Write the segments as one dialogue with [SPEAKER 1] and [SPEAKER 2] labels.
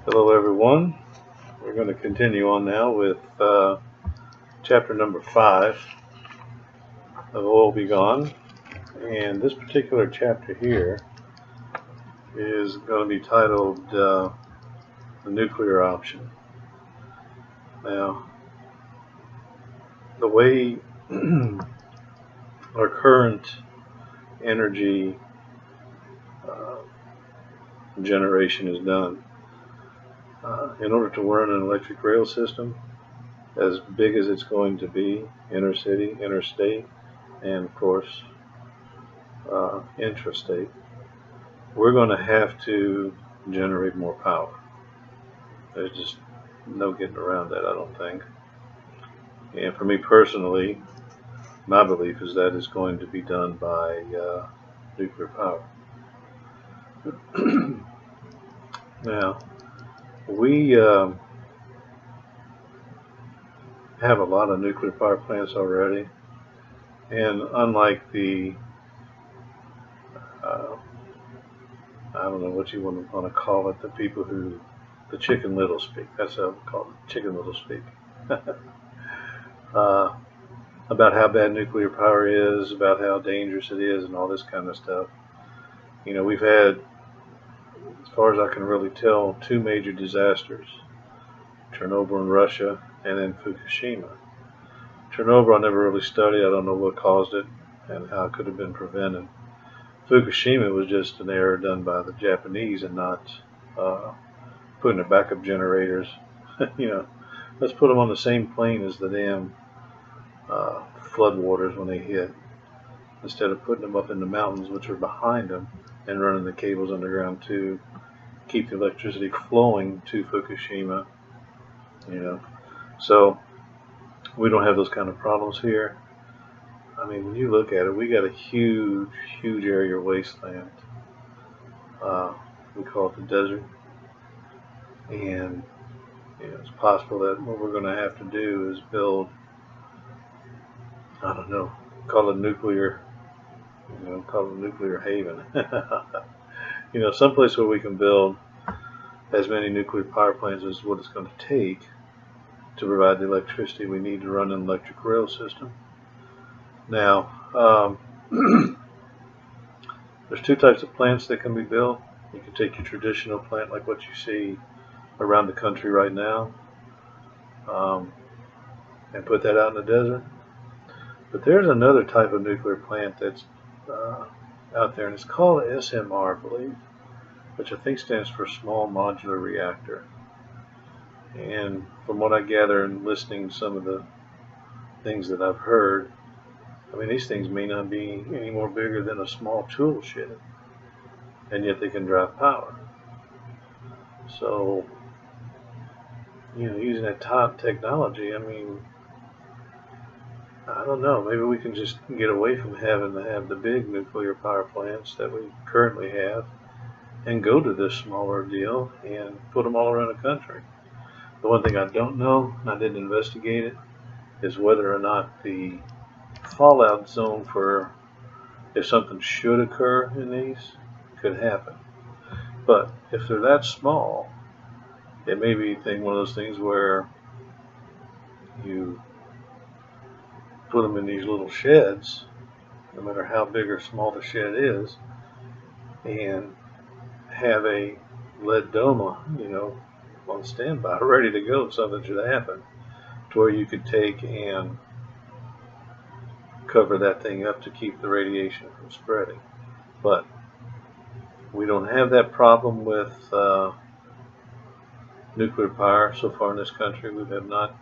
[SPEAKER 1] Hello everyone. We're going to continue on now with chapter number 5 of Oil Be Gone. And this particular chapter here is going to be titled The Nuclear Option. Now, the way our current energy generation is done, in order to run an electric rail system as big as it's going to be, inner city, interstate, and of course intrastate, we're going to have to generate more power. There's just no getting around that, I don't think. And for me personally, my belief is that it's going to be done by nuclear power. Now, we have a lot of nuclear power plants already, and unlike the I don't know what you want to call it, the people who, the Chicken Little speak, that's how we call it, Chicken Little speak, about how bad nuclear power is, about how dangerous it is, and all this kind of stuff. You know, we've had, as far as I can really tell, two major disasters: Chernobyl in Russia, and then Fukushima. Chernobyl I never really studied. I don't know what caused it and how it could have been prevented. Fukushima was just an error done by the Japanese and not putting the backup generators. You know, let's put them on the same plane as the damn floodwaters when they hit, instead of putting them up in the mountains, which are behind them, and running the cables underground to keep the electricity flowing to Fukushima. You know, so we don't have those kind of problems here. I mean, when you look at it, we got a huge, huge area of wasteland. We call it the desert, and you know, it's possible that what we're going to have to do is build, I don't know, call it nuclear, call it nuclear haven. You know, someplace where we can build as many nuclear power plants as what it's going to take to provide the electricity we need to run an electric rail system. Now, there's two types of plants that can be built. You can take your traditional plant, like what you see around the country right now, and put that out in the desert. But there's another type of nuclear plant that's out there, and it's called SMR, I believe, which I think stands for Small Modular Reactor. And from what I gather and listening to some of the things that I've heard, I mean, these things may not be any more bigger than a small tool shed, and yet they can drive power. So, you know, using that top technology, I mean, I don't know, maybe we can just get away from having to have the big nuclear power plants that we currently have and go to this smaller deal and put them all around the country. The one thing I don't know, and I didn't investigate it, is whether or not the fallout zone for if something should occur in these could happen. But if they're that small, it may be one of those things where you put them in these little sheds, no matter how big or small the shed is, and have a lead dome, you know, on standby, ready to go if something should happen, to where you could take and cover that thing up to keep the radiation from spreading. But we don't have that problem with nuclear power so far in this country. We have not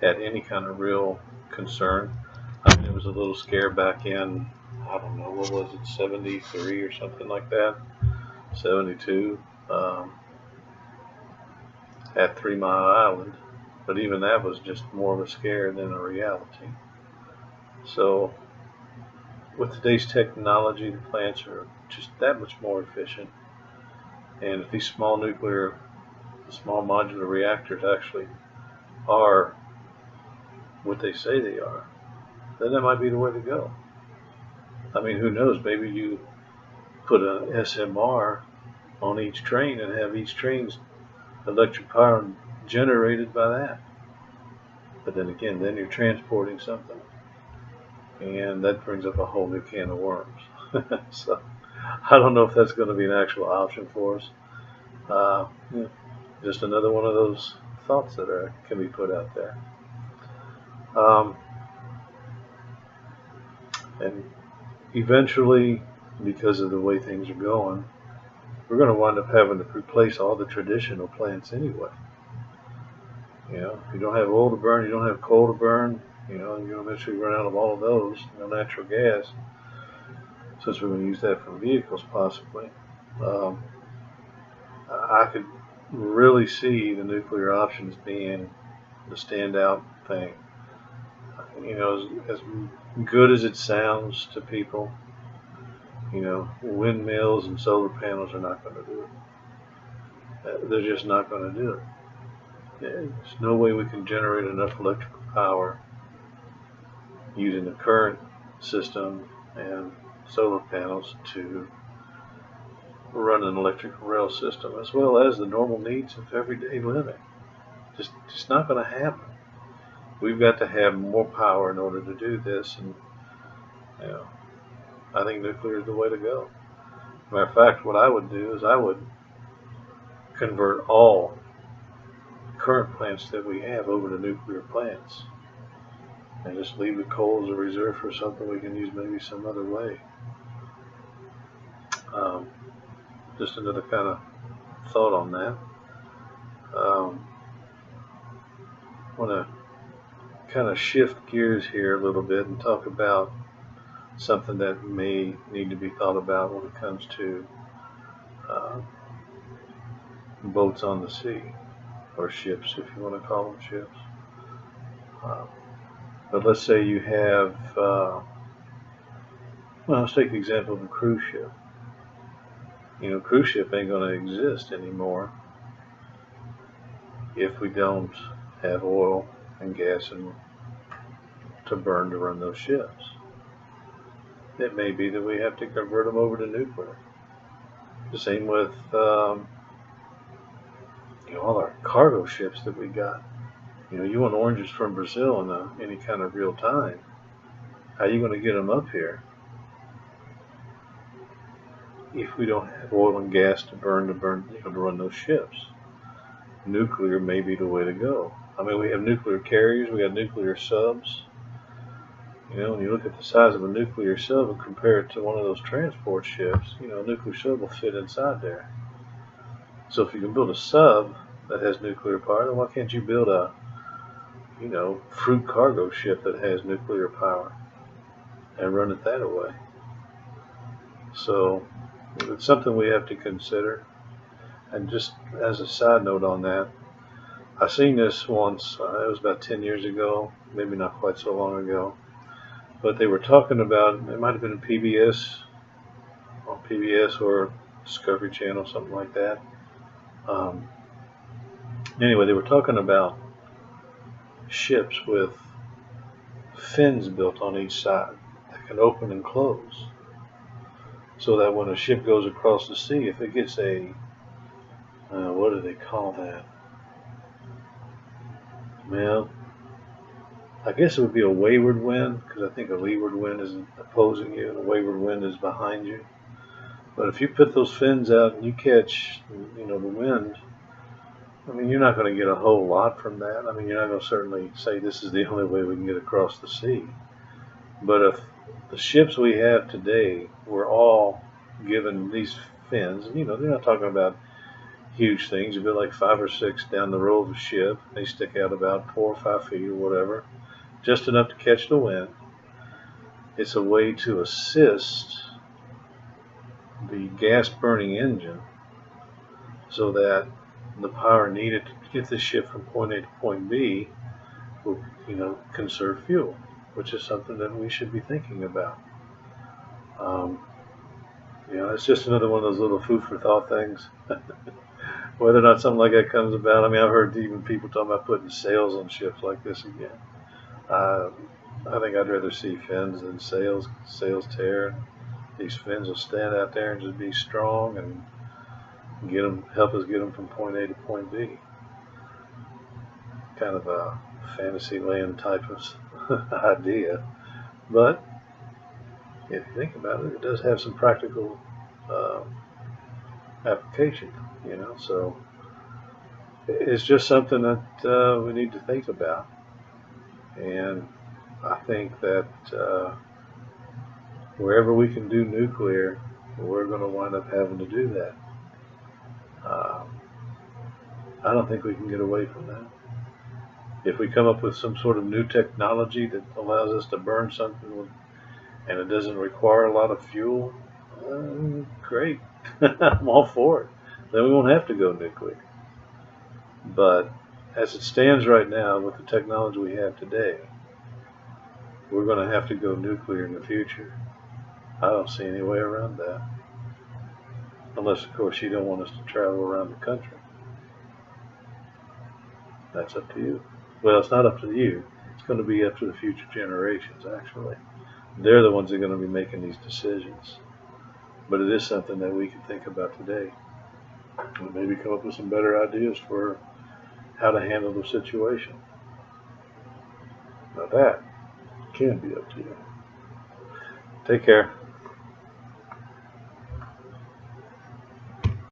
[SPEAKER 1] had any kind of real concern. I mean, it was a little scare back in, I don't know, what was it, 73 or something like that, 72, at 3 Mile Island. But even that was just more of a scare than a reality. So with today's technology, the plants are just that much more efficient. And if these small modular reactors actually are what they say they are, then that might be the way to go. I mean, who knows? Maybe you put an SMR on each train and have each train electric power generated by that. But then again, then you're transporting something, and that brings up a whole new can of worms. So I don't know if that's going to be an actual option for us. Yeah, just another one of those thoughts that can be put out there. Um, and eventually, because of the way things are going, we're going to wind up having to replace all the traditional plants anyway. If you don't have oil to burn, you don't have coal to burn. You're going to eventually run out of all of those. Natural gas, since we're going to use that for vehicles possibly. Um, I could really see the nuclear options being the standout thing. As good as it sounds to people, windmills and solar panels are not going to do it. They're just not going to do it. There's no way we can generate enough electrical power using the current system and solar panels to run an electric rail system, as well as the normal needs of everyday living. Just not going to happen. We've got to have more power in order to do this, and I think nuclear is the way to go. Matter of fact, what I would do is I would convert all current plants that we have over to nuclear plants, and just leave the coal as a reserve for something we can use maybe some other way. Just another kind of thought on that. Want to kind of shift gears here a little bit and talk about something that may need to be thought about when it comes to boats on the sea, or ships, if you want to call them ships. But let's say you have, let's take the example of a cruise ship. Cruise ship ain't going to exist anymore if we don't have oil and gas to burn to run those ships. It may be that we have to convert them over to nuclear. The same with all our cargo ships that we got. You want oranges from Brazil in any kind of real time. How are you going to get them up here if we don't have oil and gas to run those ships? Nuclear may be the way to go. We have nuclear carriers, we have nuclear subs. When you look at the size of a nuclear sub and compare it to one of those transport ships, a nuclear sub will fit inside there. So if you can build a sub that has nuclear power, then why can't you build a fruit cargo ship that has nuclear power and run it that way? So it's something we have to consider. And just as a side note on that, I seen this once. It was about 10 years ago, maybe not quite so long ago. But they were talking about, it might have been on PBS or Discovery Channel, something like that. Anyway, they were talking about ships with fins built on each side that can open and close, so that when a ship goes across the sea, if it gets what do they call that? Well, I guess it would be a wayward wind, because I think a leeward wind is opposing you and a wayward wind is behind you. But if you put those fins out and you catch, the wind, you're not going to get a whole lot from that. You're not going to certainly say this is the only way we can get across the sea. But if the ships we have today were all given these fins, they're not talking about huge things. It'd be like 5 or 6 down the row of a ship. They stick out about 4 or 5 feet or whatever, just enough to catch the wind. It's a way to assist the gas burning engine so that the power needed to get the ship from point A to point B will, conserve fuel, which is something that we should be thinking about. It's just another one of those little food for thought things. Whether or not something like that comes about, I've heard even people talking about putting sails on ships like this again. I think I'd rather see fins than sails. Sails tear. These fins will stand out there and just be strong, and help us get them from point A to point B. Kind of a fantasy land type of idea, but if you think about it, it does have some practical uh, application. So it's just something that we need to think about, and I think that wherever we can do nuclear, we're going to wind up having to do that. Uh, I don't think we can get away from that. If we come up with some sort of new technology that allows us to burn something and it doesn't require a lot of fuel, great. I'm all for it. Then we won't have to go nuclear. But as it stands right now, with the technology we have today, we're going to have to go nuclear in the future. I don't see any way around that. Unless, of course, you don't want us to travel around the country. That's up to you. Well, it's not up to you. It's going to be up to the future generations, actually. They're the ones that are going to be making these decisions. But it is something that we can think about today. And maybe come up with some better ideas for how to handle the situation. Now that can be up to you. Take care.